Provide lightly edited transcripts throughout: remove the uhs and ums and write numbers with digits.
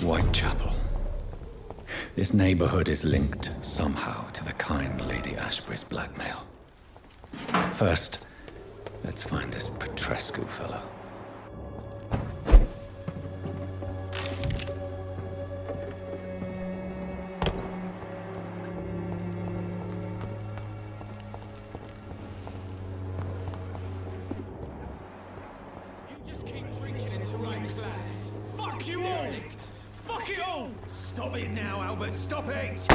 Whitechapel. This neighborhood is linked somehow to the kind Lady Ashbury's blackmail. First, let's find this Petrescu fellow. Stop it now, Albert! Stop it! I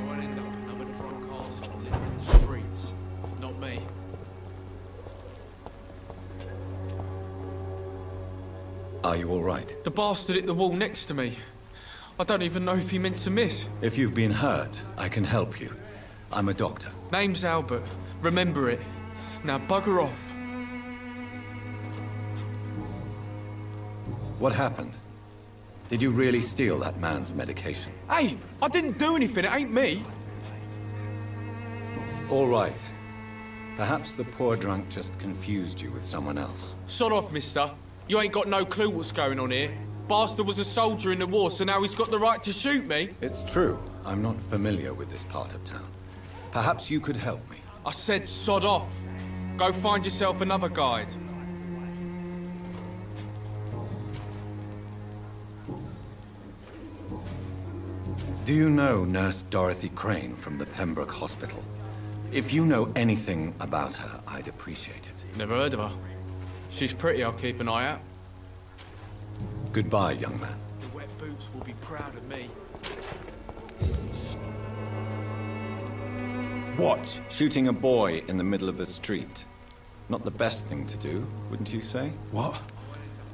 won't end up another drunk arsehole living in the streets. Not me. Are you all right? The bastard hit the wall next to me. I don't even know if he meant to miss. If you've been hurt, I can help you. I'm a doctor. Name's Albert. Remember it. Now bugger off. What happened? Did you really steal that man's medication? Hey, I didn't do anything. It ain't me. All right. Perhaps the poor drunk just confused you with someone else. Sod off, mister. You ain't got no clue what's going on here. Bastard was a soldier in the war, so now he's got the right to shoot me. It's true. I'm not familiar with this part of town. Perhaps you could help me. I said sod off. Go find yourself another guide. Do you know Nurse Dorothy Crane from the Pembroke Hospital? If you know anything about her, I'd appreciate it. Never heard of her. She's pretty, I'll keep an eye out. Goodbye, young man. The wet boots will be proud of me. What? Shooting a boy in the middle of the street. Not the best thing to do, wouldn't you say? What?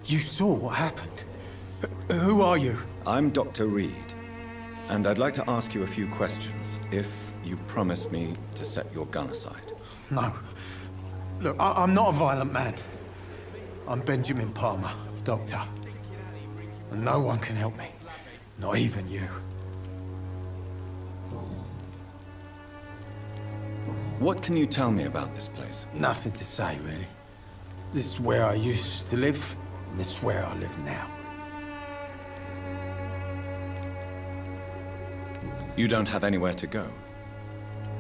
You saw what happened? Who are you? I'm Dr. Reed, and I'd like to ask you a few questions, if you promise me to set your gun aside. No. Look, I'm not a violent man. I'm Benjamin Palmer, doctor. And no one can help me. Not even you. What can you tell me about this place? Nothing to say, really. This is where I used to live, and this is where I live now. You don't have anywhere to go?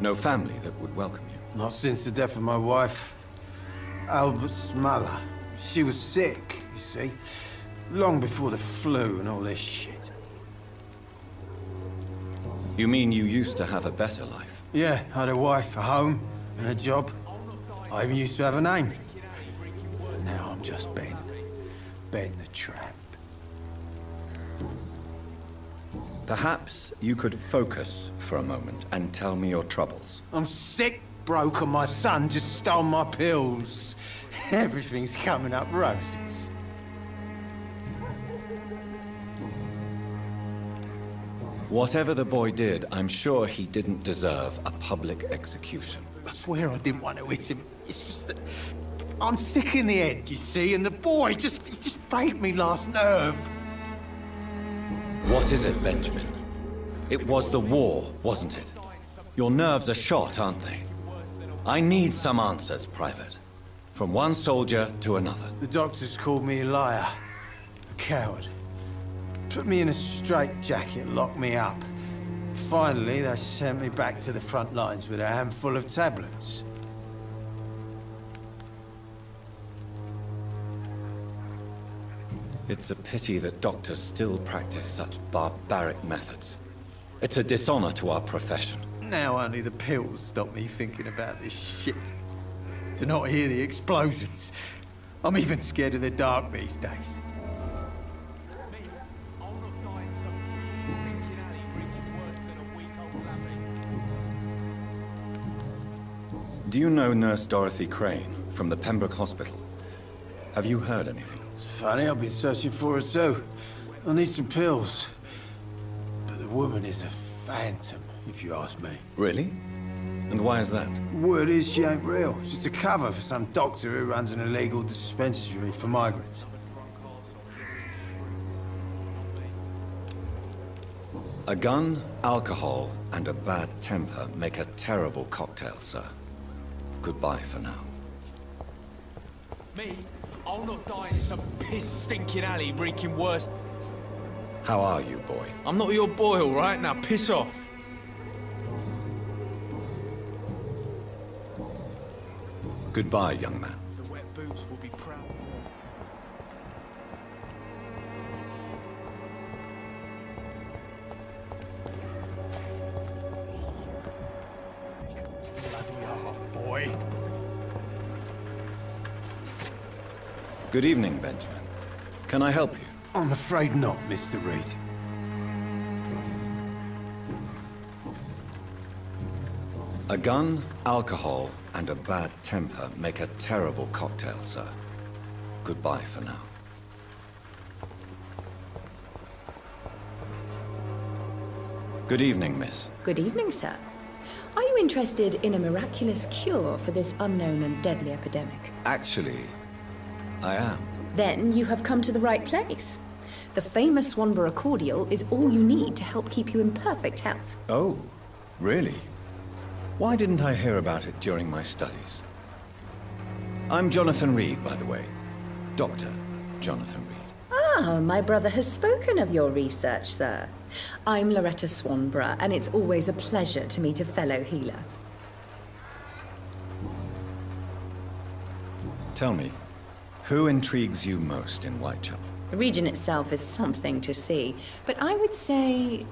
No family that would welcome you? Not since the death of my wife, Albert's mother. She was sick, you see. Long before the flu and all this shit. You mean you used to have a better life? Yeah, I had a wife, a home, and a job. I even used to have a name. Now I'm just Ben. Ben the Tramp. Perhaps you could focus for a moment and tell me your troubles. I'm sick, broke, and my son just stole my pills. Everything's coming up roses. Whatever the boy did, I'm sure he didn't deserve a public execution. I swear I didn't want to hit him. It's just that I'm sick in the head, you see, and the boy he just frayed me last nerve. What is it, Benjamin? It was the war, wasn't it? Your nerves are shot, aren't they? I need some answers, Private. From one soldier to another. The doctors called me a liar, a coward. Put me in a straitjacket, locked me up. Finally, they sent me back to the front lines with a handful of tablets. It's a pity that doctors still practice such barbaric methods. It's a dishonor to our profession. Now only the pills stop me thinking about this shit. To not hear the explosions. I'm even scared of the dark these days. Do you know Nurse Dorothy Crane from the Pembroke Hospital? Have you heard anything? It's funny, I've been searching for her too. I need some pills. But the woman is a phantom, if you ask me. Really? And why is that? Word is she ain't real. She's a cover for some doctor who runs an illegal dispensary for migrants. A gun, alcohol, and a bad temper make a terrible cocktail, sir. Goodbye for now. Me? I'll not die in some piss-stinking alley reeking worse. How are you, boy? I'm not your boy, all right? Now piss off. Goodbye, young man. The wet boots will be proud. Bloody hell, boy. Good evening, Benjamin. Can I help you? I'm afraid not, Mr. Reed. A gun, alcohol, and a bad temper make a terrible cocktail, sir. Goodbye for now. Good evening, miss. Good evening, sir. Are you interested in a miraculous cure for this unknown and deadly epidemic? Actually, I am. Then you have come to the right place. The famous Swanborough cordial is all you need to help keep you in perfect health. Oh, really? Why didn't I hear about it during my studies? I'm Jonathan Reed, by the way. Dr. Jonathan Reed. Ah, my brother has spoken of your research, sir. I'm Loretta Swanborough, and it's always a pleasure to meet a fellow healer. Tell me, who intrigues you most in Whitechapel? The region itself is something to see, but I would say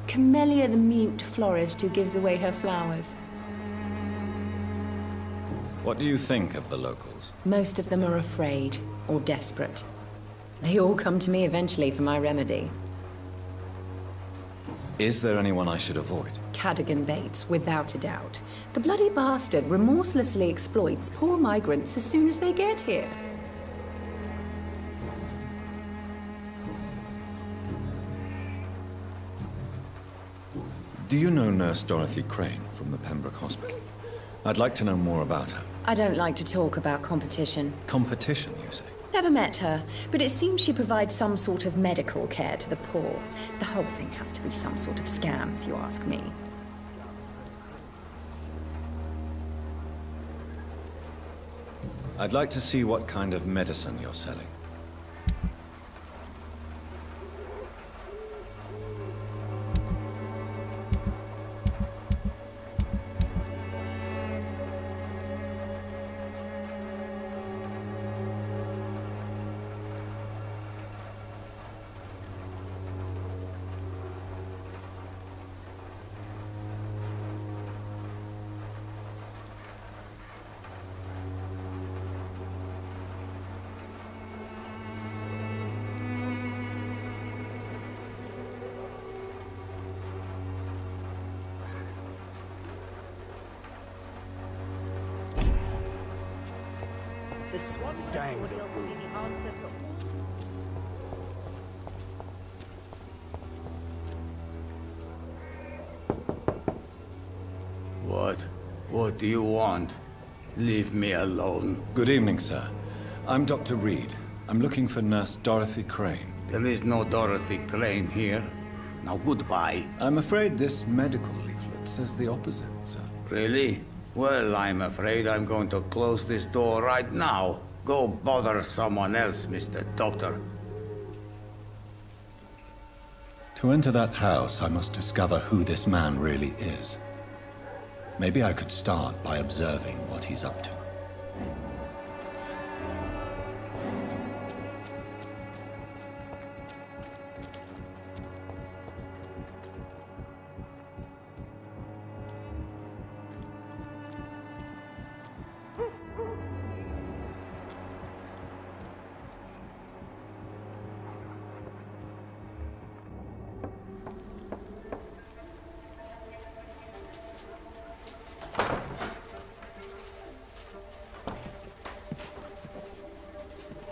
Camellia the mute florist who gives away her flowers. What do you think of the locals? Most of them are afraid or desperate. They all come to me eventually for my remedy. Is there anyone I should avoid? Cadogan Bates, without a doubt. The bloody bastard remorselessly exploits poor migrants as soon as they get here. Do you know Nurse Dorothy Crane from the Pembroke Hospital? I'd like to know more about her. I don't like to talk about competition. Competition, you say? Never met her, but it seems she provides some sort of medical care to the poor. The whole thing has to be some sort of scam, if you ask me. I'd like to see what kind of medicine you're selling. The Swan cordial will be the answer to all. What do you want? Leave me alone. Good evening, sir. I'm Dr. Reed. I'm looking for Nurse Dorothy Crane. There is no Dorothy Crane here. Now goodbye. I'm afraid this medical leaflet says the opposite, sir. Really? Well, I'm afraid I'm going to close this door right now. Go bother someone else, Mr. Doctor. To enter that house, I must discover who this man really is. Maybe I could start by observing what he's up to.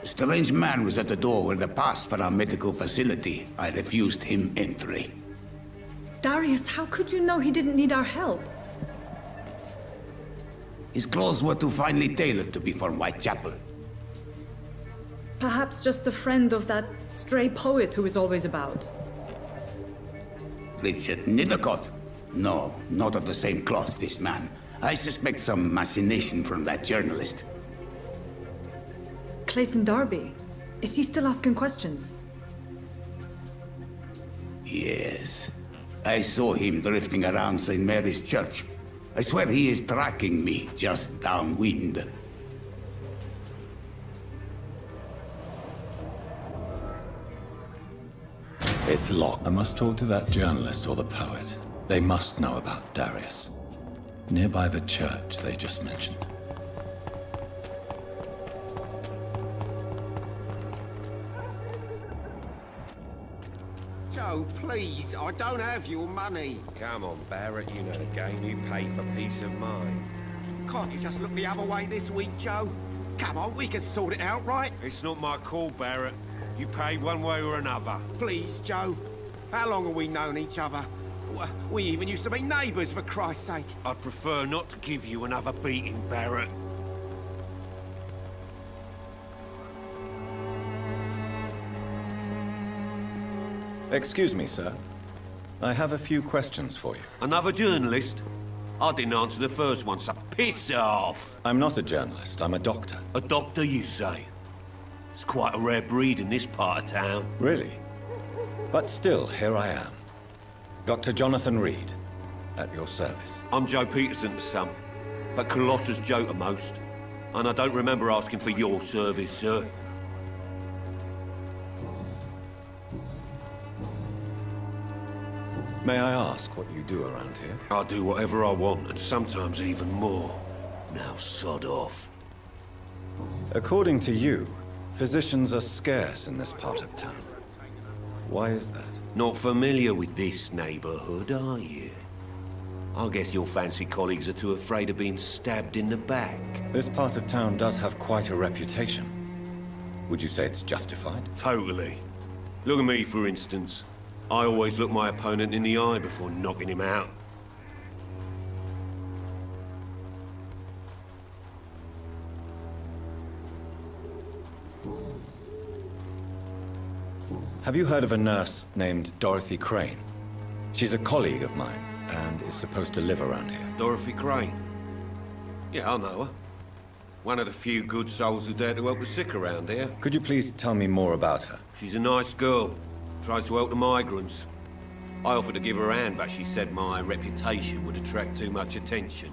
A strange man was at the door with a pass for our medical facility. I refused him entry. Darius, how could you know he didn't need our help? His clothes were too finely tailored to be for Whitechapel. Perhaps just a friend of that stray poet who is always about. Richard Nithercott? No, not of the same cloth, this man. I suspect some machination from that journalist. Clayton Darby. Is he still asking questions? Yes. I saw him drifting around St. Mary's Church. I swear he is tracking me just downwind. It's locked. I must talk to that journalist or the poet. They must know about Darius. Nearby the church they just mentioned. Joe, please, I don't have your money. Come on, Barrett, you know the game. You pay for peace of mind. Can't you just look the other way this week, Joe? Come on, we can sort it out, right? It's not my call, Barrett. You pay one way or another. Please, Joe. How long have we known each other? We even used to be neighbours, for Christ's sake. I'd prefer not to give you another beating, Barrett. Excuse me, sir. I have a few questions for you. Another journalist? I didn't answer the first one, so piss off! I'm not a journalist, I'm a doctor. A doctor, you say? It's quite a rare breed in this part of town. Really? But still, here I am. Dr. Jonathan Reed, at your service. I'm Joe Peterson to some, but Colossus Joe to most. And I don't remember asking for your service, sir. May I ask what you do around here? I do whatever I want, and sometimes even more. Now sod off. According to you, physicians are scarce in this part of town. Why is that? Not familiar with this neighborhood, are you? I guess your fancy colleagues are too afraid of being stabbed in the back. This part of town does have quite a reputation. Would you say it's justified? Totally. Look at me, for instance. I always look my opponent in the eye before knocking him out. Have you heard of a nurse named Dorothy Crane? She's a colleague of mine, and is supposed to live around here. Dorothy Crane? Yeah, I know her. One of the few good souls who dare to help the sick around here. Could you please tell me more about her? She's a nice girl. Tries to help the migrants. I offered to give her a hand, but she said my reputation would attract too much attention.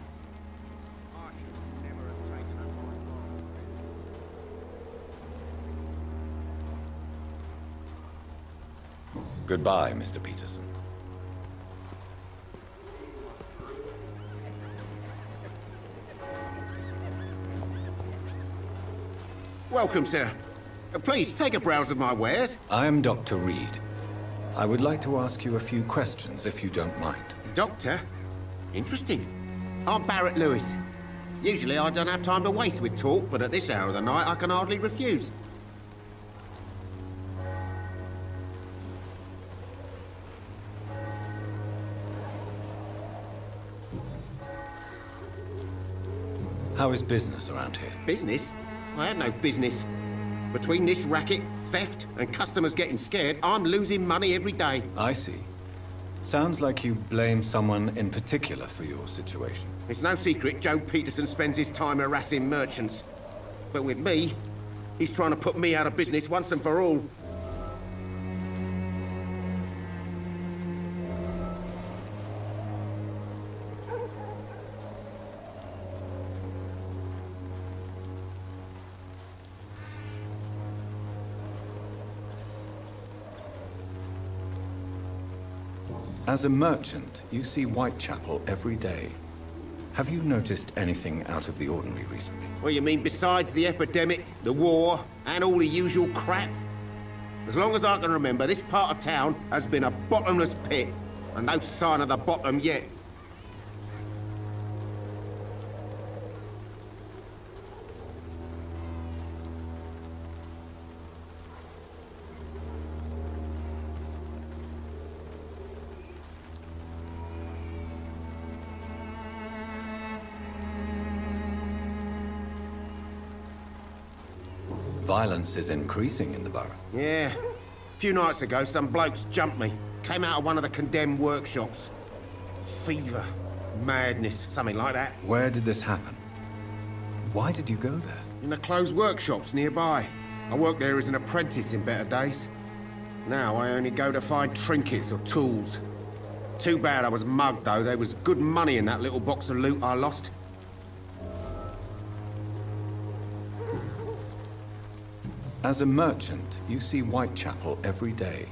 Goodbye, Mr. Peterson. Welcome, sir. Please, take a browse of my wares. I am Dr. Reed. I would like to ask you a few questions, if you don't mind. Doctor? Interesting. I'm Barrett Lewis. Usually I don't have time to waste with talk, but at this hour of the night I can hardly refuse. How is business around here? Business? I have no business. Between this racket, theft, and customers getting scared, I'm losing money every day. I see. Sounds like you blame someone in particular for your situation. It's no secret Joe Peterson spends his time harassing merchants. But with me, he's trying to put me out of business once and for all. As a merchant, you see Whitechapel every day. Have you noticed anything out of the ordinary recently? What you mean besides the epidemic, the war, and all the usual crap? As long as I can remember, this part of town has been a bottomless pit, and no sign of the bottom yet. Violence is increasing in the borough. Yeah. A few nights ago, some blokes jumped me. Came out of one of the condemned workshops. Fever, madness, something like that. Where did this happen? Why did you go there? In the closed workshops nearby. I worked there as an apprentice in better days. Now I only go to find trinkets or tools. Too bad I was mugged, though. There was good money in that little box of loot I lost. As a merchant, you see Whitechapel every day.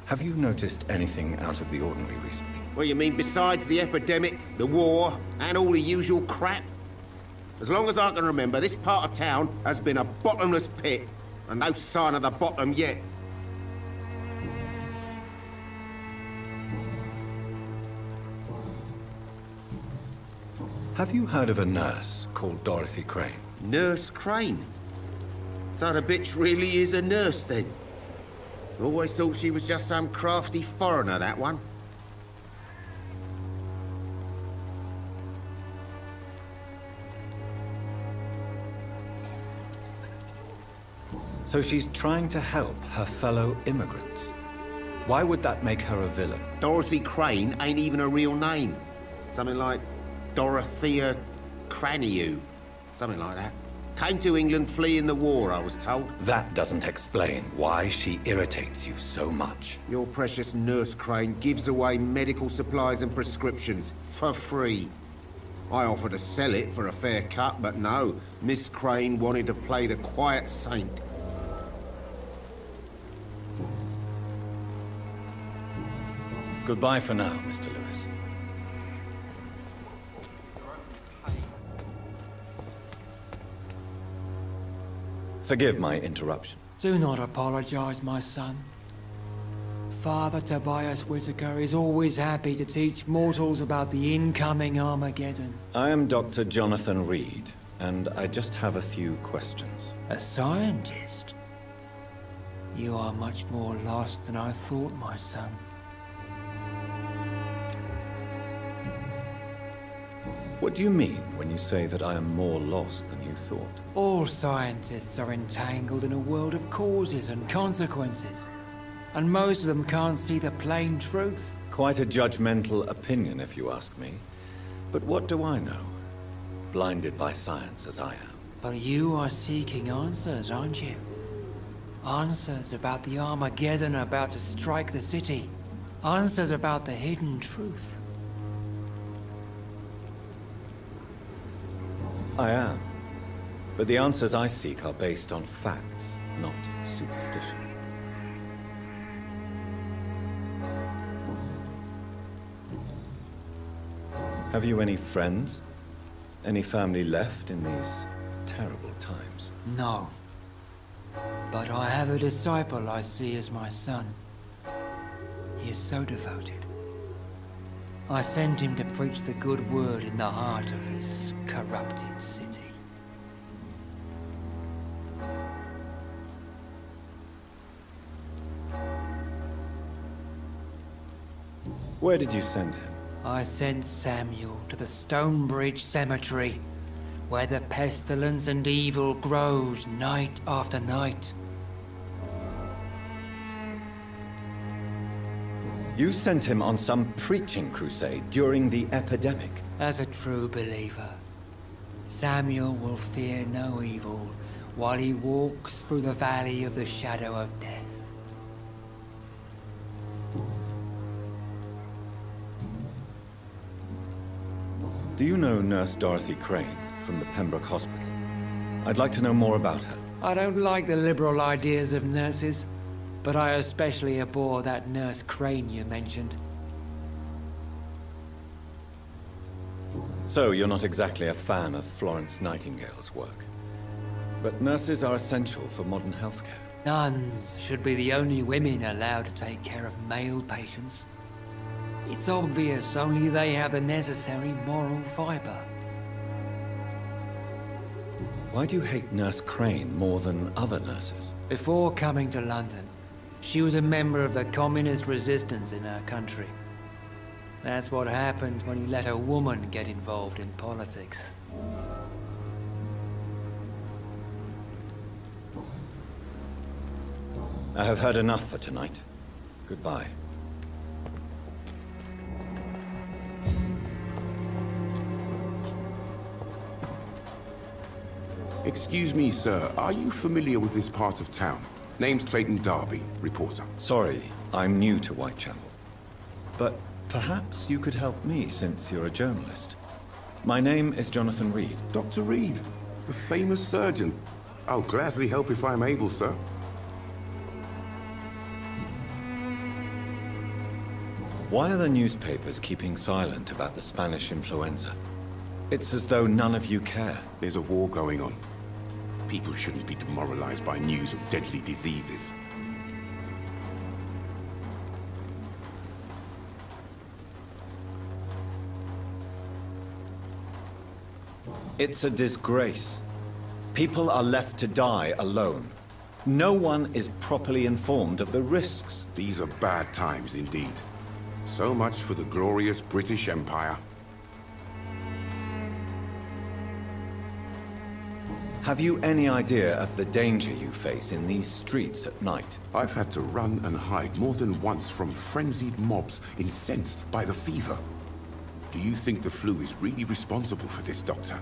Have you noticed anything out of the ordinary recently? Well, you mean besides the epidemic, the war, and all the usual crap? As long as I can remember, this part of town has been a bottomless pit, and no sign of the bottom yet. Have you heard of a nurse called Dorothy Crane? Nurse Crane? So the bitch really is a nurse, then? Always thought she was just some crafty foreigner, that one. So she's trying to help her fellow immigrants. Why would that make her a villain? Dorothy Crane ain't even a real name. Something like Dorothea Craniu. Something like that. Came to England fleeing the war, I was told. That doesn't explain why she irritates you so much. Your precious Nurse Crane gives away medical supplies and prescriptions for free. I offered to sell it for a fair cut, but no. Miss Crane wanted to play the quiet saint. Goodbye for now, Mr. Lewis. Forgive my interruption. Do not apologize, my son. Father Tobias Whitaker is always happy to teach mortals about the incoming Armageddon. I am Dr. Jonathan Reed, and I just have a few questions. A scientist? You are much more lost than I thought, my son. What do you mean when you say that I am more lost than you thought? All scientists are entangled in a world of causes and consequences, and most of them can't see the plain truth. Quite a judgmental opinion, if you ask me. But what do I know? Blinded by science as I am. But you are seeking answers, aren't you? Answers about the Armageddon about to strike the city. Answers about the hidden truth. I am. But the answers I seek are based on facts, not superstition. Have you any friends? Any family left in these terrible times? No. But I have a disciple I see as my son. He is so devoted. I sent him to preach the good word in the heart of this corrupted city. Where did you send him? I sent Samuel to the Stonebridge Cemetery, where the pestilence and evil grows night after night. You sent him on some preaching crusade during the epidemic. As a true believer, Samuel will fear no evil while he walks through the valley of the shadow of death. Do you know Nurse Dorothy Crane from the Pembroke Hospital? I'd like to know more about her. I don't like the liberal ideas of nurses, but I especially abhor that Nurse Crane you mentioned. So, you're not exactly a fan of Florence Nightingale's work. But nurses are essential for modern healthcare. Nuns should be the only women allowed to take care of male patients. It's obvious only they have the necessary moral fiber. Why do you hate Nurse Crane more than other nurses? Before coming to London, she was a member of the communist resistance in her country. That's what happens when you let a woman get involved in politics. I have heard enough for tonight. Goodbye. Excuse me, sir. Are you familiar with this part of town? Name's Clayton Darby, reporter. Sorry, I'm new to Whitechapel. But perhaps you could help me since you're a journalist. My name is Jonathan Reed. Dr. Reed, the famous surgeon. I'll gladly help if I'm able, sir. Why are the newspapers keeping silent about the Spanish influenza? It's as though none of you care. There's a war going on. People shouldn't be demoralized by news of deadly diseases. It's a disgrace. People are left to die alone. No one is properly informed of the risks. These are bad times indeed. So much for the glorious British Empire. Have you any idea of the danger you face in these streets at night? I've had to run and hide more than once from frenzied mobs incensed by the fever. Do you think the flu is really responsible for this, Doctor?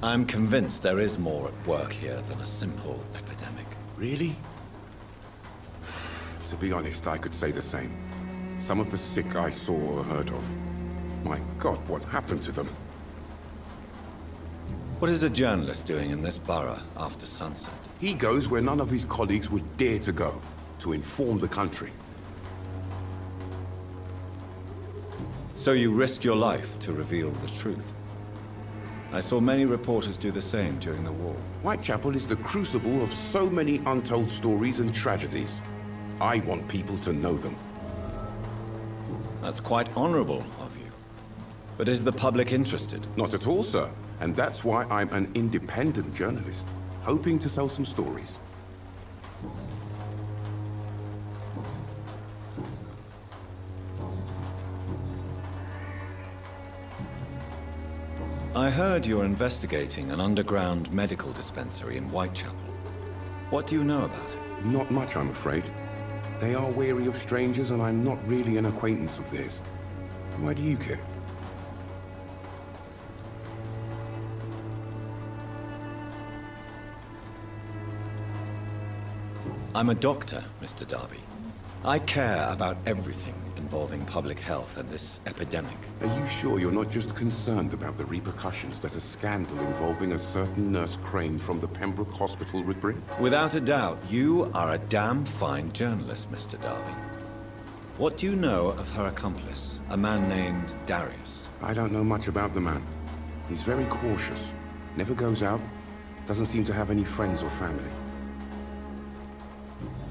I'm convinced there is more at work here than a simple epidemic. Really? To be honest, I could say the same. Some of the sick I saw or heard of. My God, what happened to them? What is a journalist doing in this borough after sunset? He goes where none of his colleagues would dare to go, to inform the country. So you risk your life to reveal the truth. I saw many reporters do the same during the war. Whitechapel is the crucible of so many untold stories and tragedies. I want people to know them. That's quite honorable of you. But is the public interested? Not at all, sir. And that's why I'm an independent journalist, hoping to sell some stories. I heard you're investigating an underground medical dispensary in Whitechapel. What do you know about it? Not much, I'm afraid. They are wary of strangers, and I'm not really an acquaintance of theirs. Why do you care? I'm a doctor, Mr. Darby. I care about everything involving public health and this epidemic. Are you sure you're not just concerned about the repercussions that a scandal involving a certain Nurse Crane from the Pembroke Hospital would bring? Without a doubt, you are a damn fine journalist, Mr. Darby. What do you know of her accomplice, a man named Darius? I don't know much about the man. He's very cautious. Never goes out. Doesn't seem to have any friends or family.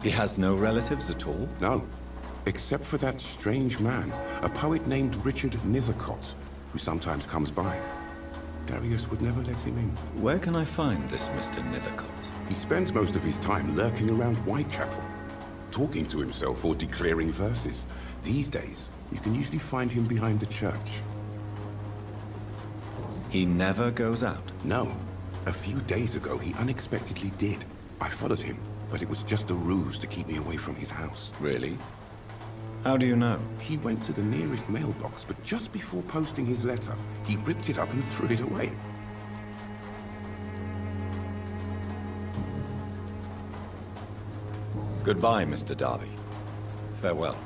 He has no relatives at all? No. Except for that strange man, a poet named Richard Nithercott, who sometimes comes by. Darius would never let him in. Where can I find this Mr. Nithercott? He spends most of his time lurking around Whitechapel, talking to himself or declaring verses. These days, you can usually find him behind the church. He never goes out? No. A few days ago, he unexpectedly did. I followed him, but it was just a ruse to keep me away from his house. Really? How do you know? He went to the nearest mailbox, but just before posting his letter, he ripped it up and threw it away. Goodbye, Mr. Darby. Farewell.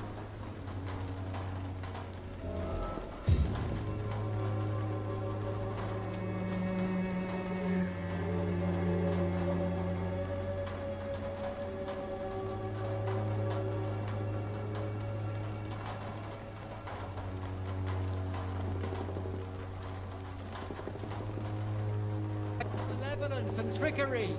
Malevolence and trickery!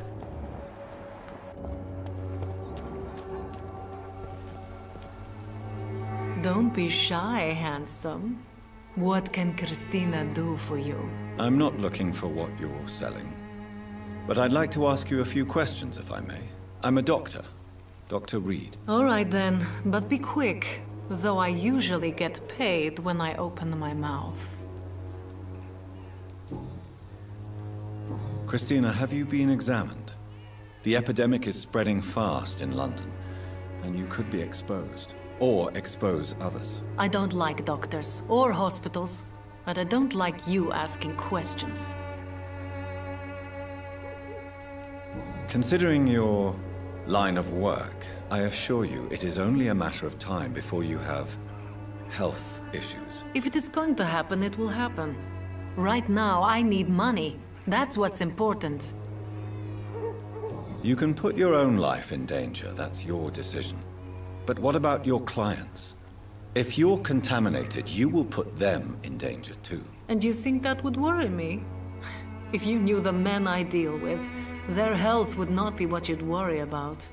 Don't be shy, handsome. What can Christina do for you? I'm not looking for what you're selling. But I'd like to ask you a few questions, if I may. I'm a doctor. Dr. Reed. All right then, but be quick. Though I usually get paid when I open my mouth. Christina, have you been examined? The epidemic is spreading fast in London, and you could be exposed. Or expose others. I don't like doctors or hospitals, but I don't like you asking questions. Considering your line of work, I assure you it is only a matter of time before you have health issues. If it is going to happen, it will happen. Right now, I need money. That's what's important. You can put your own life in danger, that's your decision. But what about your clients? If you're contaminated, you will put them in danger too. And you think that would worry me? If you knew the men I deal with, their health would not be what you'd worry about.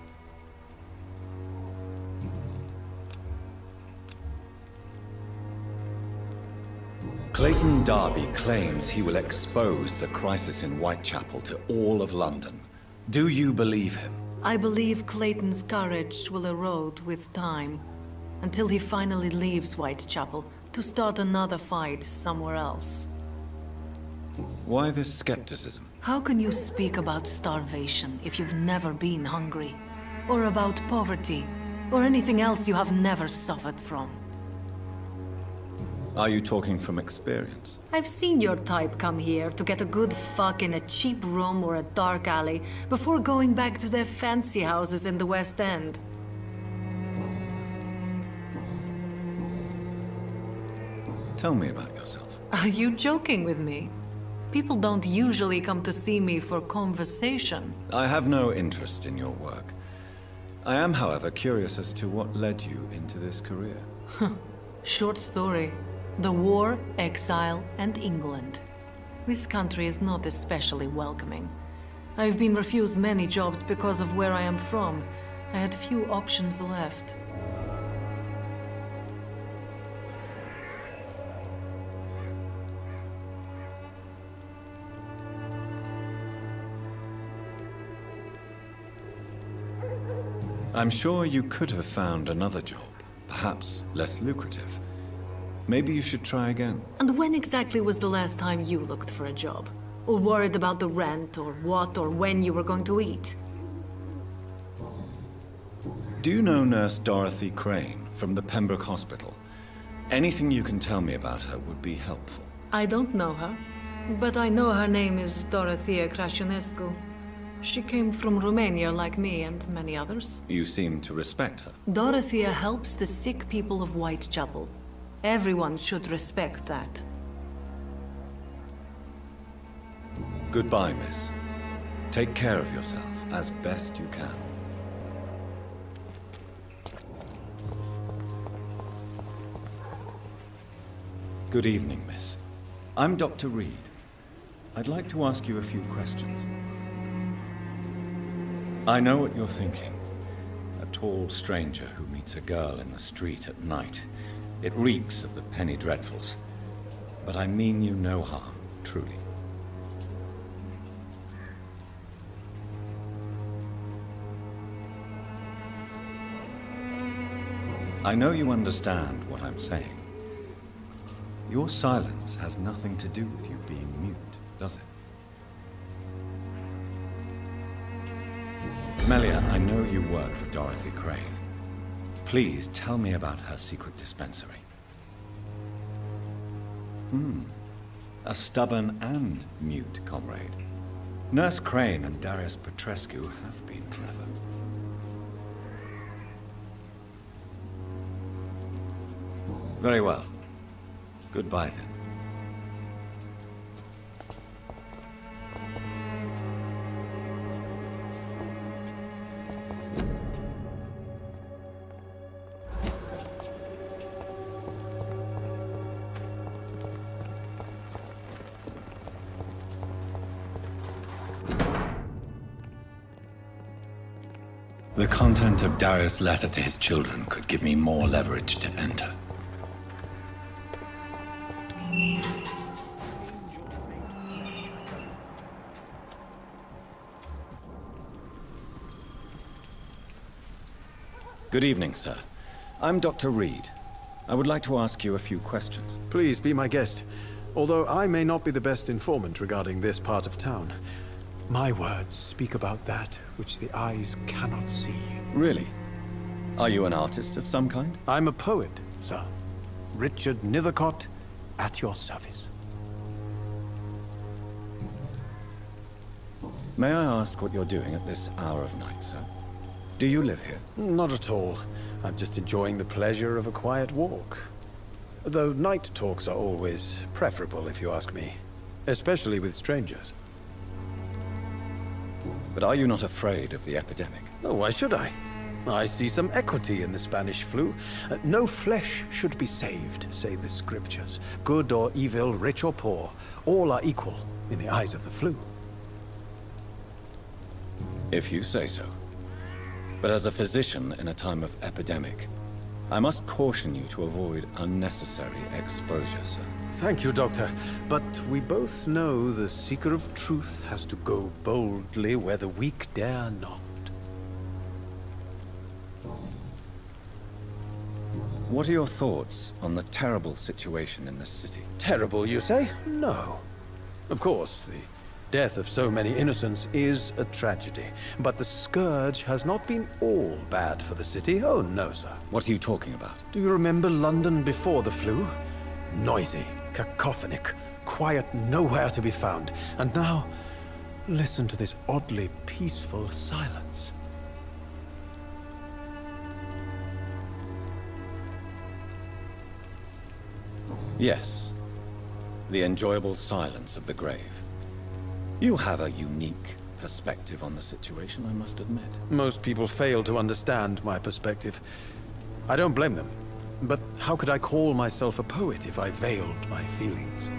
Clayton Darby claims he will expose the crisis in Whitechapel to all of London. Do you believe him? I believe Clayton's courage will erode with time, until he finally leaves Whitechapel to start another fight somewhere else. Why this skepticism? How can you speak about starvation if you've never been hungry? Or about poverty? Or anything else you have never suffered from? Are you talking from experience? I've seen your type come here to get a good fuck in a cheap room or a dark alley before going back to their fancy houses in the West End. Tell me about yourself. Are you joking with me? People don't usually come to see me for conversation. I have no interest in your work. I am, however, curious as to what led you into this career. Short story. The war, exile, and England. This country is not especially welcoming. I've been refused many jobs because of where I am from. I had few options left. I'm sure you could have found another job, perhaps less lucrative. Maybe you should try again. And when exactly was the last time you looked for a job? Or worried about the rent, or what or when you were going to eat? Do you know Nurse Dorothy Crane from the Pembroke Hospital? Anything you can tell me about her would be helpful. I don't know her, but I know her name is Dorothea Crăciunescu. She came from Romania like me and many others. You seem to respect her. Dorothea helps the sick people of Whitechapel. Everyone should respect that. Goodbye, miss. Take care of yourself as best you can. Good evening, miss. I'm Dr. Reed. I'd like to ask you a few questions. I know what you're thinking. A tall stranger who meets a girl in the street at night. It reeks of the penny dreadfuls. But I mean you no harm, truly. I know you understand what I'm saying. Your silence has nothing to do with you being mute, does it? Melia, I know you work for Dorothy Crane. Please tell me about her secret dispensary. A stubborn and mute comrade. Nurse Crane and Darius Petrescu have been clever. Very well. Goodbye then. The content of Darius' letter to his children could give me more leverage to enter. Good evening, sir. I'm Dr. Reed. I would like to ask you a few questions. Please be my guest. Although I may not be the best informant regarding this part of town, my words speak about that which the eyes cannot see. Really? Are you an artist of some kind? I'm a poet, sir. Richard Nethercott, at your service. May I ask what you're doing at this hour of night, sir? Do you live here? Not at all. I'm just enjoying the pleasure of a quiet walk. Though night talks are always preferable, if you ask me. Especially with strangers. But are you not afraid of the epidemic? Oh, why should I? I see some equity in the Spanish flu. No flesh should be saved, say the scriptures. Good or evil, rich or poor, all are equal in the eyes of the flu. If you say so. But as a physician in a time of epidemic, I must caution you to avoid unnecessary exposure, sir. Thank you, Doctor. But we both know the seeker of truth has to go boldly where the weak dare not. What are your thoughts on the terrible situation in this city? Terrible, you say? No. Of course, the death of so many innocents is a tragedy. But the scourge has not been all bad for the city. Oh, no, sir. What are you talking about? Do you remember London before the flu? Noisy, cacophonic, quiet nowhere to be found. And now, listen to this oddly peaceful silence. Yes. The enjoyable silence of the grave. You have a unique perspective on the situation, I must admit. Most people fail to understand my perspective. I don't blame them. But how could I call myself a poet if I veiled my feelings?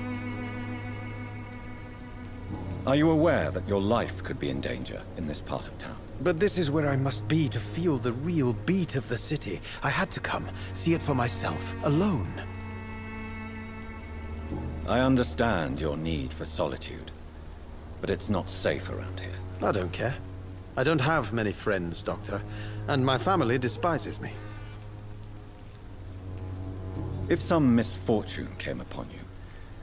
Are you aware that your life could be in danger in this part of town? But this is where I must be to feel the real beat of the city. I had to come, see it for myself, alone. I understand your need for solitude, but it's not safe around here. I don't care. I don't have many friends, Doctor, and my family despises me. If some misfortune came upon you,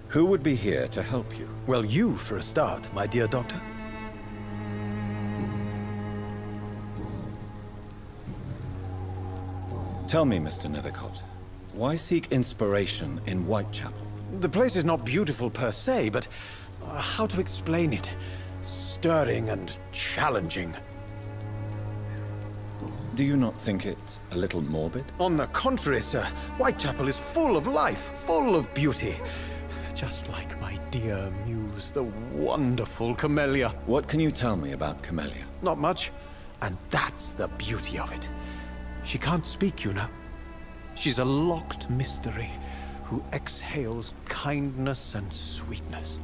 who would be here to help you? Well, you, for a start, my dear Doctor. Tell me, Mr. Nethercott, why seek inspiration in Whitechapel? The place is not beautiful per se, but how to explain it? Stirring and challenging. Do you not think it a little morbid? On the contrary, sir. Whitechapel is full of life, full of beauty. Just like my dear muse, the wonderful Camellia. What can you tell me about Camellia? Not much. And that's the beauty of it. She can't speak, you know. She's a locked mystery who exhales kindness and sweetness.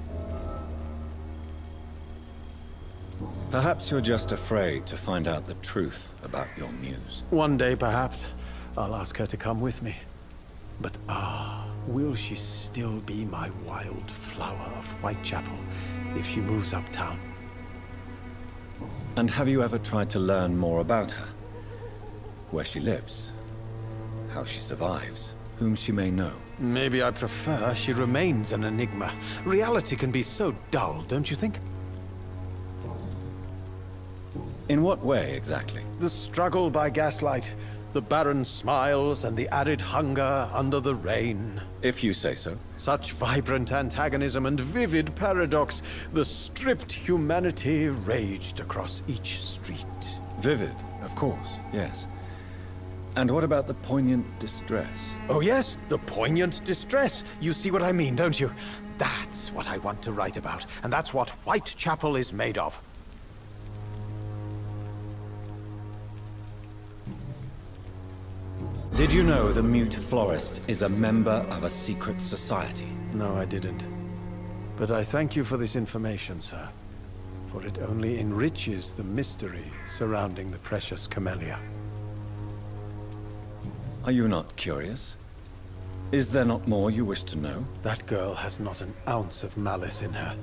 Perhaps you're just afraid to find out the truth about your muse. One day, perhaps, I'll ask her to come with me. But will she still be my wild flower of Whitechapel if she moves uptown? And have you ever tried to learn more about her? Where she lives? How she survives? Whom she may know? Maybe I prefer she remains an enigma. Reality can be so dull, don't you think? In what way, exactly? The struggle by gaslight, the barren smiles and the arid hunger under the rain. If you say so. Such vibrant antagonism and vivid paradox, the stripped humanity raged across each street. Vivid, of course, yes. And what about the poignant distress? Oh yes, the poignant distress. You see what I mean, don't you? That's what I want to write about, and that's what Whitechapel is made of. Did you know the mute florist is a member of a secret society? No, I didn't. But I thank you for this information, sir. For it only enriches the mystery surrounding the precious Camellia. Are you not curious? Is there not more you wish to know? That girl has not an ounce of malice in her.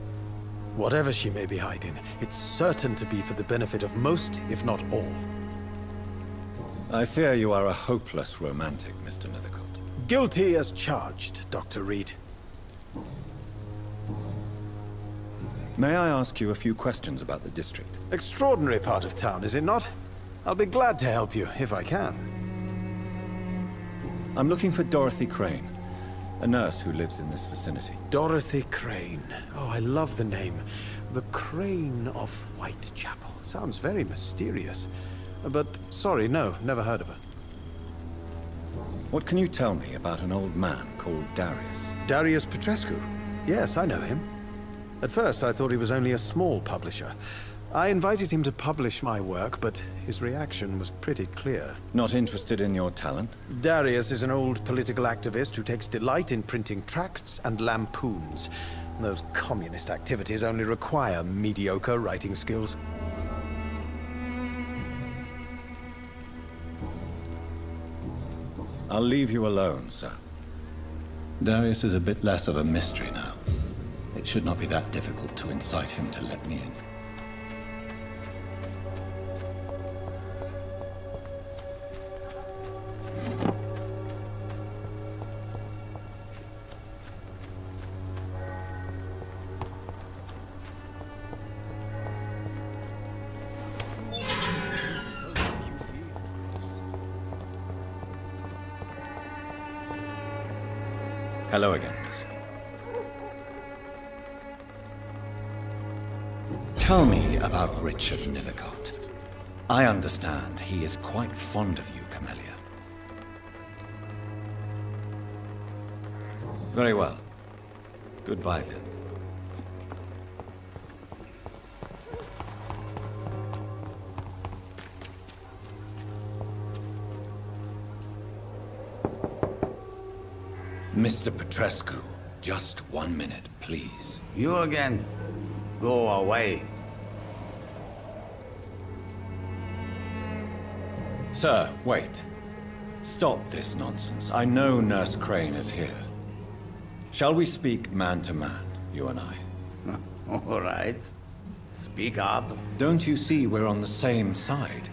Whatever she may be hiding, it's certain to be for the benefit of most, if not all. I fear you are a hopeless romantic, Mr. Nethercott. Guilty as charged, Dr. Reed. May I ask you a few questions about the district? Extraordinary part of town, is it not? I'll be glad to help you, if I can. I'm looking for Dorothy Crane, a nurse who lives in this vicinity. Dorothy Crane. Oh, I love the name. The Crane of Whitechapel. Sounds very mysterious. But sorry, no, never heard of her. What can you tell me about an old man called Darius? Darius Petrescu? Yes, I know him. At first, I thought he was only a small publisher. I invited him to publish my work, but his reaction was pretty clear. Not interested in your talent? Darius is an old political activist who takes delight in printing tracts and lampoons. Those communist activities only require mediocre writing skills. I'll leave you alone, sir. Darius is a bit less of a mystery now. It should not be that difficult to incite him to let me in. Hello again, miss. Tell me about Richard Nithercott. I understand he is quite fond of you, Camellia. Very well. Goodbye, then. Mr. Petrescu, just 1 minute, please. You again? Go away. Sir, wait. Stop this nonsense. I know Nurse Crane is here. Shall we speak man to man, you and I? All right. Speak up. Don't you see we're on the same side?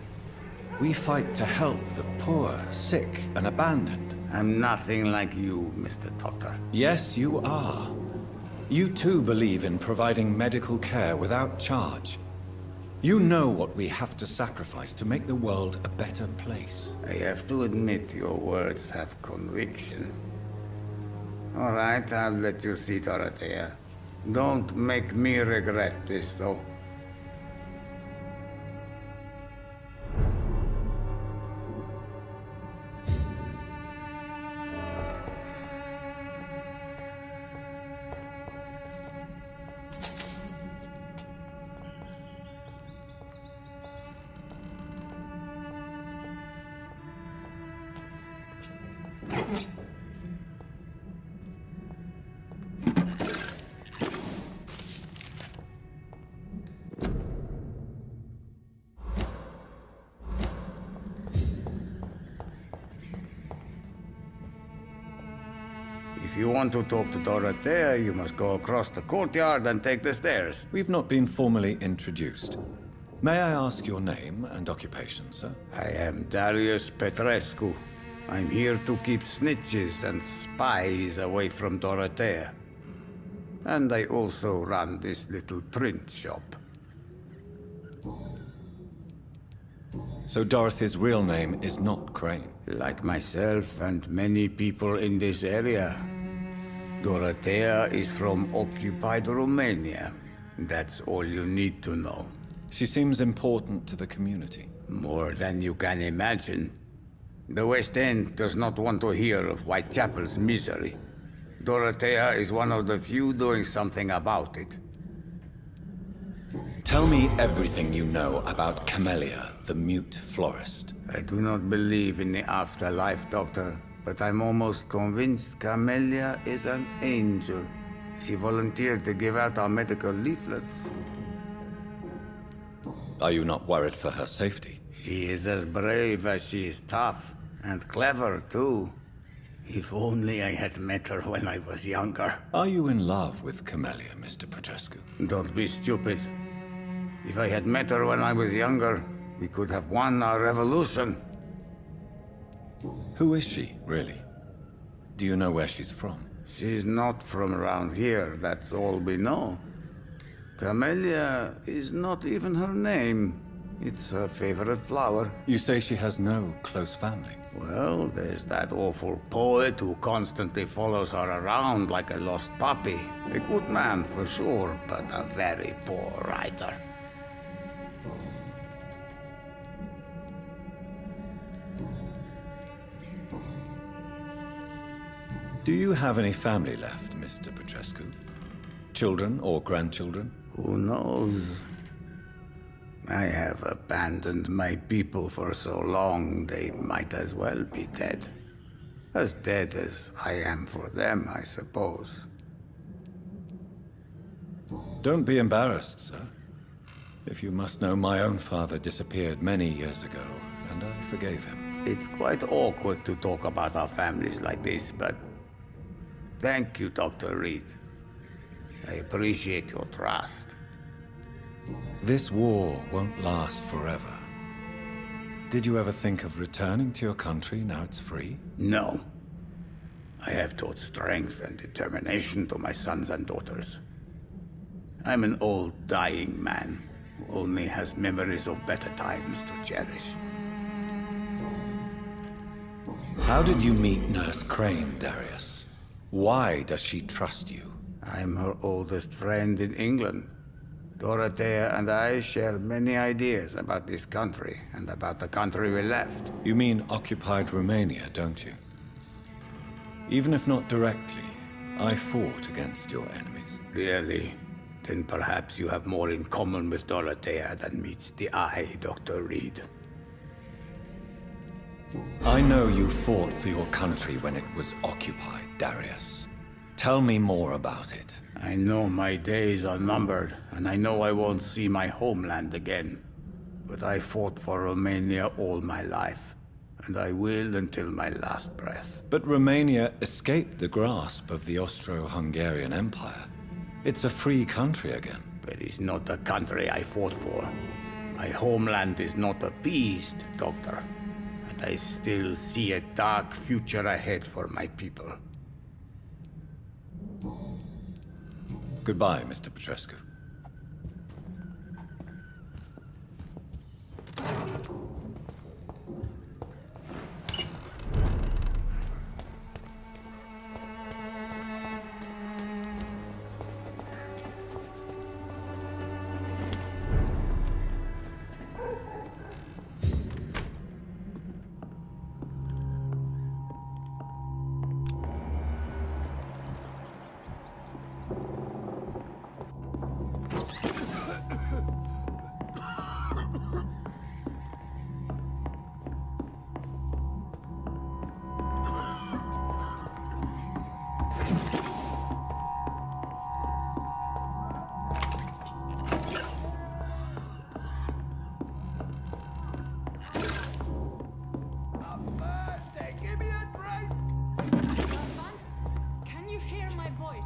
We fight to help the poor, sick, and abandoned. I'm nothing like you, Mr. Doctor. Yes, you are. You too believe in providing medical care without charge. You know what we have to sacrifice to make the world a better place. I have to admit your words have conviction. All right, I'll let you see Dorothea. Don't make me regret this, though. If you want to talk to Dorothea, you must go across the courtyard and take the stairs. We've not been formally introduced. May I ask your name and occupation, sir? I am Darius Petrescu. I'm here to keep snitches and spies away from Dorothea. And I also run this little print shop. So Dorothy's real name is not Crane? Like myself and many people in this area. Dorothea is from occupied Romania. That's all you need to know. She seems important to the community. More than you can imagine. The West End does not want to hear of Whitechapel's misery. Dorothea is one of the few doing something about it. Tell me everything you know about Camellia, the mute florist. I do not believe in the afterlife, Doctor, but I'm almost convinced Camellia is an angel. She volunteered to give out our medical leaflets. Are you not worried for her safety? She is as brave as she is tough, and clever, too. If only I had met her when I was younger. Are you in love with Camellia, Mr. Petrescu? Don't be stupid. If I had met her when I was younger, we could have won our revolution. Who is she, really? Do you know where she's from? She's not from around here, that's all we know. Camellia is not even her name. It's her favorite flower. You say she has no close family? Well, there's that awful poet who constantly follows her around like a lost puppy. A good man for sure, but a very poor writer. Do you have any family left, Mr. Petrescu? Children or grandchildren? Who knows? I have abandoned my people for so long, they might as well be dead. As dead as I am for them, I suppose. Don't be embarrassed, sir. If you must know, my own father disappeared many years ago, and I forgave him. It's quite awkward to talk about our families like this, but thank you, Dr. Reed. I appreciate your trust. This war won't last forever. Did you ever think of returning to your country now it's free? No. I have taught strength and determination to my sons and daughters. I'm an old, dying man who only has memories of better times to cherish. How did you meet Nurse Crane, Darius? Why does she trust you? I'm her oldest friend in England. Dorothea and I share many ideas about this country and about the country we left. You mean occupied Romania, don't you? Even if not directly, I fought against your enemies. Really? Then perhaps you have more in common with Dorothea than meets the eye, Dr. Reed. I know you fought for your country when it was occupied, Darius. Tell me more about it. I know my days are numbered, and I know I won't see my homeland again. But I fought for Romania all my life, and I will until my last breath. But Romania escaped the grasp of the Austro-Hungarian Empire. It's a free country again. But it's not the country I fought for. My homeland is not appeased, Doctor. And I still see a dark future ahead for my people. Goodbye, Mr. Petrescu. Can you hear my voice?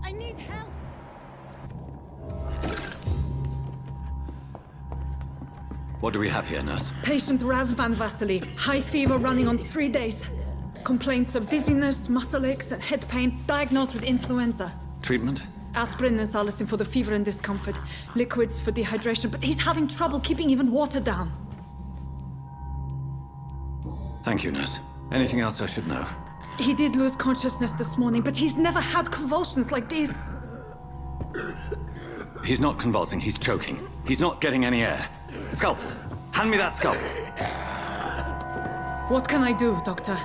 I need help. What do we have here, nurse? Patient Raz Van Vasily. High fever running on 3 days. Complaints of dizziness, muscle aches, and head pain. Diagnosed with influenza. Treatment? Aspirin and salicin for the fever and discomfort. Liquids for dehydration, but he's having trouble keeping even water down. Thank you, nurse. Anything else I should know? He did lose consciousness this morning, but he's never had convulsions like these. He's not convulsing, he's choking. He's not getting any air. Scalpel! Hand me that scalpel! What can I do, Doctor?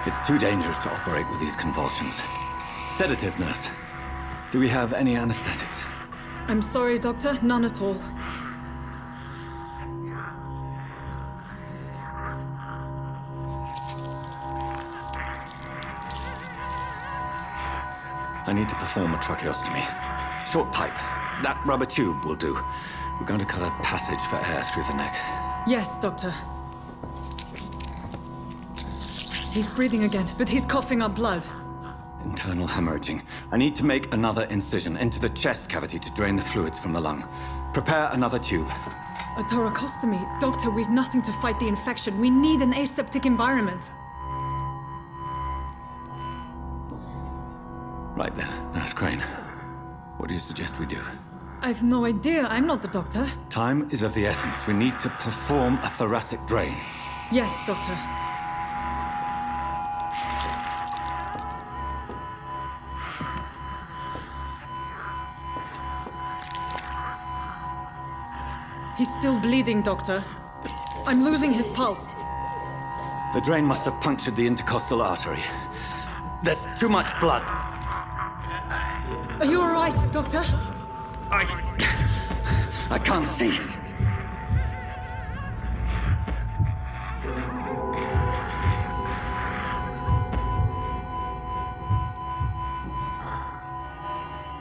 It's too dangerous to operate with these convulsions. Sedative, nurse. Do we have any anesthetics? I'm sorry, Doctor. None at all. I need to perform a tracheostomy. Short pipe. That rubber tube will do. We're going to cut a passage for air through the neck. Yes, Doctor. He's breathing again, but he's coughing up blood. Internal hemorrhaging. I need to make another incision into the chest cavity to drain the fluids from the lung. Prepare another tube. A thoracostomy. Doctor, we've nothing to fight the infection. We need an aseptic environment. Right then, Nurse Crane. What do you suggest we do? I've no idea. I'm not the doctor. Time is of the essence. We need to perform a thoracic drain. Yes, Doctor. He's still bleeding, Doctor. I'm losing his pulse. The drain must have punctured the intercostal artery. There's too much blood. Are you all right, Doctor? I can't see.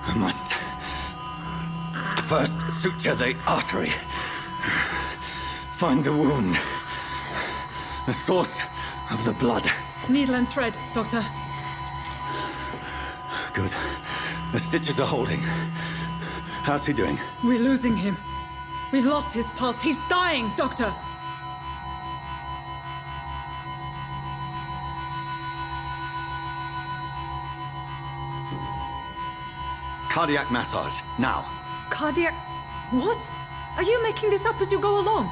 I must first suture the artery. Find the wound. The source of the blood. Needle and thread, Doctor. Good. The stitches are holding. How's he doing? We're losing him. We've lost his pulse. He's dying, Doctor! Cardiac massage, now. Cardiac... What? Are you making this up as you go along?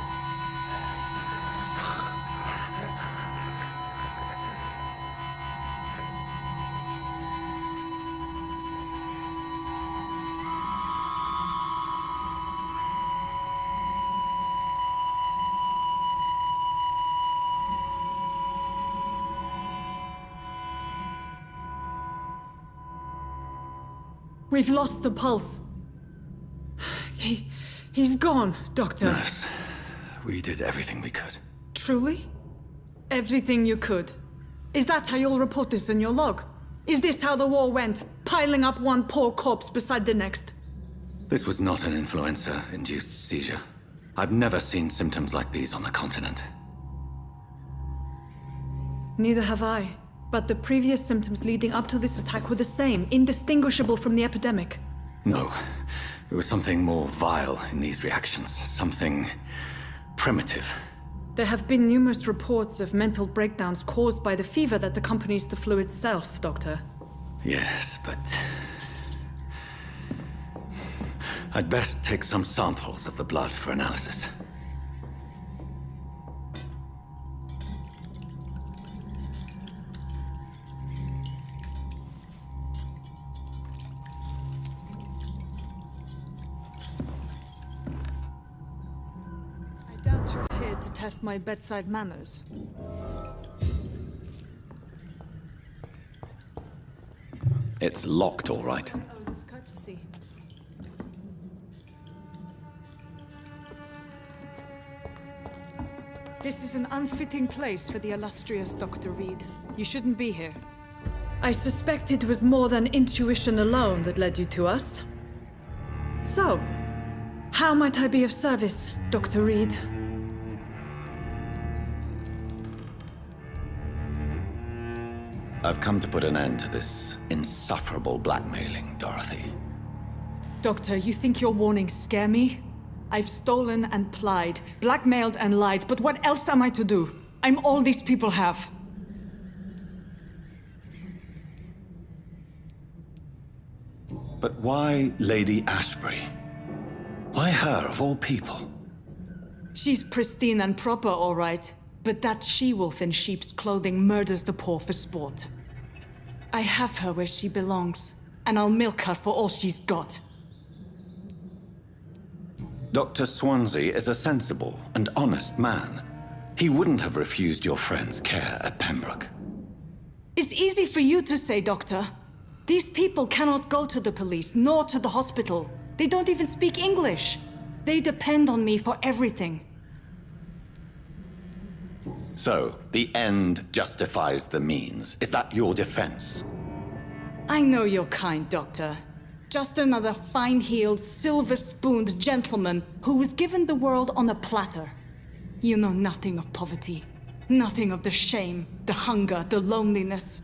We've lost the pulse. He's gone, Doctor. Nurse, we did everything we could. Truly? Everything you could. Is that how you'll report this in your log? Is this how the war went? Piling up one poor corpse beside the next? This was not an influenza-induced seizure. I've never seen symptoms like these on the continent. Neither have I. But the previous symptoms leading up to this attack were the same, indistinguishable from the epidemic. No. There was something more vile in these reactions. Something primitive. There have been numerous reports of mental breakdowns caused by the fever that accompanies the flu itself, Doctor. Yes, but... I'd best take some samples of the blood for analysis. I doubt you're here to test my bedside manners. It's locked, all right. Oh, this courtesy. This is an unfitting place for the illustrious Dr. Reed. You shouldn't be here. I suspect it was more than intuition alone that led you to us. So, how might I be of service, Dr. Reed? I've come to put an end to this insufferable blackmailing, Dorothy. Doctor, you think your warnings scare me? I've stolen and plied, blackmailed and lied, but what else am I to do? I'm all these people have. But why Lady Ashbury? Why her, of all people? She's pristine and proper, all right. But that she-wolf in sheep's clothing murders the poor for sport. I have her where she belongs, and I'll milk her for all she's got. Dr. Swansea is a sensible and honest man. He wouldn't have refused your friend's care at Pembroke. It's easy for you to say, Doctor. These people cannot go to the police, nor to the hospital. They don't even speak English. They depend on me for everything. So, the end justifies the means. Is that your defense? I know you're kind, Doctor. Just another fine-heeled, silver-spooned gentleman who was given the world on a platter. You know nothing of poverty. Nothing of the shame, the hunger, the loneliness.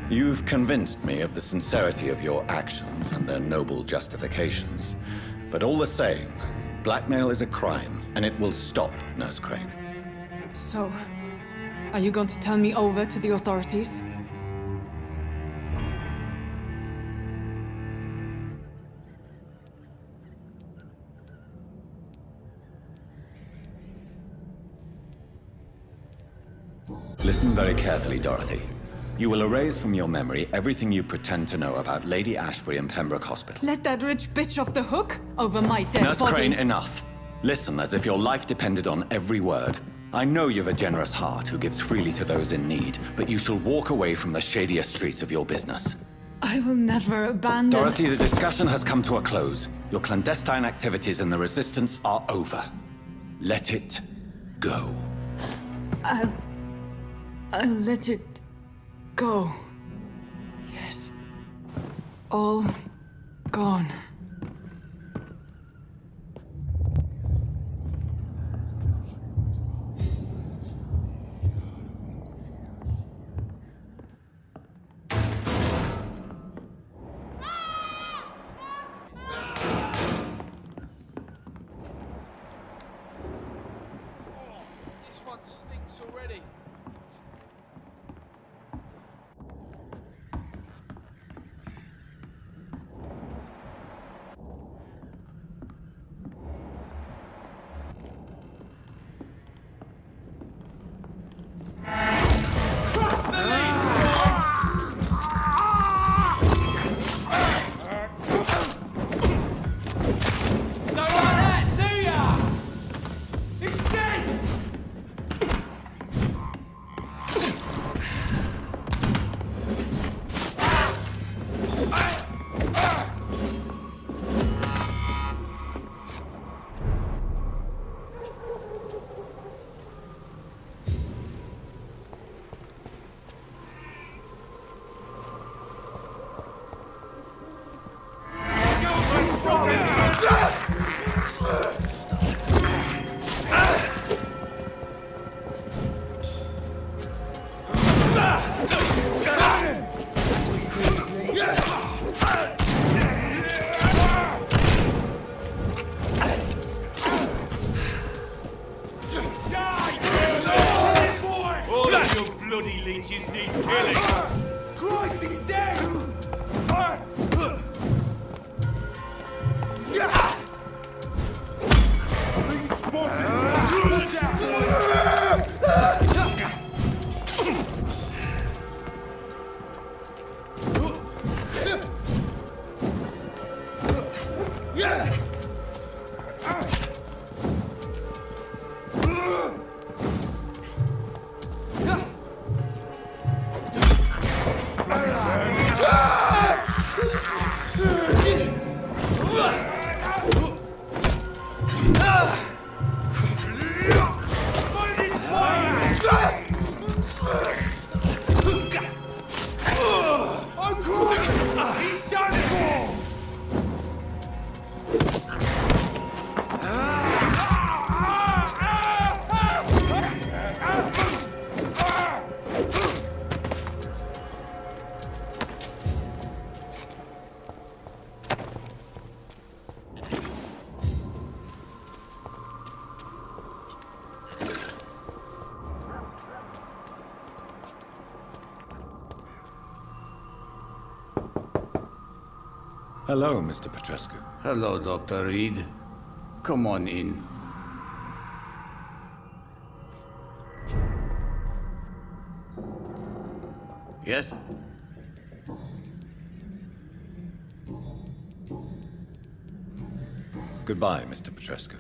You've convinced me of the sincerity of your actions and their noble justifications. But all the same, blackmail is a crime, and it will stop, Nurse Crane. So, are you going to turn me over to the authorities? Listen very carefully, Dorothy. You will erase from your memory everything you pretend to know about Lady Ashbury and Pembroke Hospital. Let that rich bitch off the hook over my dead Nurse body. Crane, enough. Listen as if your life depended on every word. I know you've a generous heart who gives freely to those in need, but you shall walk away from the shadier streets of your business. I will never abandon... Dorothy, the discussion has come to a close. Your clandestine activities in the Resistance are over. Let it go. I'll let it go. Yes. All gone. This one stinks already. All of you bloody leeches need killing! Christ, he's dead! Watch out, he's done it all! Hello, Mr. Petrescu. Hello, Dr. Reed. Come on in. Yes? Goodbye, Mr. Petrescu.